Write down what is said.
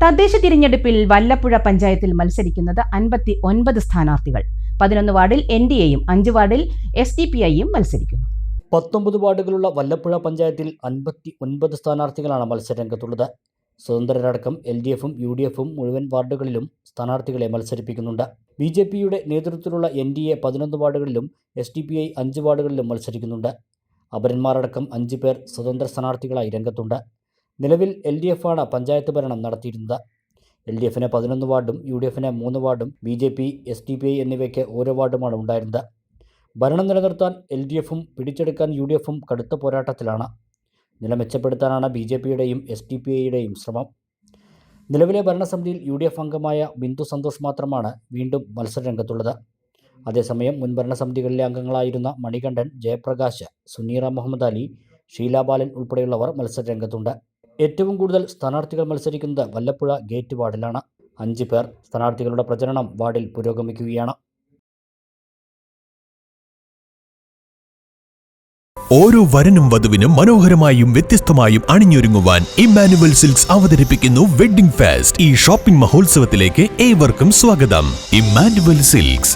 തദ്ദേശ തിരഞ്ഞെടുപ്പിൽ വല്ലപ്പുഴ പഞ്ചായത്തിൽ മത്സരിക്കുന്നത് 59 സ്ഥാനാർത്ഥികൾ. 11 വാർഡിൽ NDAയും 5 വാർഡിൽ SDPIയും മത്സരിക്കുന്നു. 19 വാർഡുകളുള്ള വല്ലപ്പുഴ പഞ്ചായത്തിൽ 59 സ്ഥാനാർത്ഥികളാണ് മത്സരരംഗത്തുള്ളത്. സ്വതന്ത്രരടക്കം LDFും UDFും മുഴുവൻ വാർഡുകളിലും സ്ഥാനാർത്ഥികളെ മത്സരിപ്പിക്കുന്നുണ്ട്. BJPയുടെ നേതൃത്വത്തിലുള്ള NDA 11 വാർഡുകളിലും SDPI 5 വാർഡുകളിലും മത്സരിക്കുന്നുണ്ട്. അപരന്മാരടക്കം 5 പേർ സ്വതന്ത്ര സ്ഥാനാർത്ഥികളായി രംഗത്തുണ്ട്. നിലവിൽ LDFാണ് പഞ്ചായത്ത് ഭരണം നടത്തിയിരുന്നത്. LDFിന് 11 വാർഡും UDFിന് 3 വാർഡും BJP, SDPI എന്നിവയ്ക്ക് ഓരോ വാർഡുമാണ് ഉണ്ടായിരുന്നത്. ഭരണം നിലനിർത്താൻ LDFും പിടിച്ചെടുക്കാൻ UDFും കടുത്ത പോരാട്ടത്തിലാണ്. നില മെച്ചപ്പെടുത്താനാണ് BJPയുടെയും SDPIയുടെയും ശ്രമം. നിലവിലെ ഭരണസമിതിയിൽ UDF അംഗമായ ബിന്ദു സന്തോഷ് മാത്രമാണ് വീണ്ടും മത്സരരംഗത്തുള്ളത്. അതേസമയം മുൻ ഭരണസമിതികളിലെ അംഗങ്ങളായിരുന്ന മണികണ്ഠൻ, ജയപ്രകാശ്, സുനീറ മുഹമ്മദ് അലി, ഷീല ബാലൻ ഉൾപ്പെടെയുള്ളവർ മത്സരരംഗത്തുണ്ട്. ഏറ്റവും കൂടുതൽ സ്ഥാനാർത്ഥികൾ മത്സരിക്കുന്നത് വല്ലപ്പുഴ ഗേറ്റ് വാർഡിലാണ്. 5 പേർ. സ്ഥാനാർത്ഥികളുടെ പ്രചരണം വാർഡിൽ പുരോഗമിക്കുകയാണ്. ഓരോ വരനും വധുവിനും മനോഹരമായും വ്യത്യസ്തമായും അണിഞ്ഞൊരുങ്ങുവാൻ ഇമ്മാനുവൽ സിൽക്സ് അവതരിപ്പിക്കുന്നു വെഡ്ഡിംഗ് ഫെസ്റ്റ്. ഈ ഷോപ്പിംഗ് മഹോത്സവത്തിലേക്ക് ഏവർക്കും സ്വാഗതം. Emmanuel silks.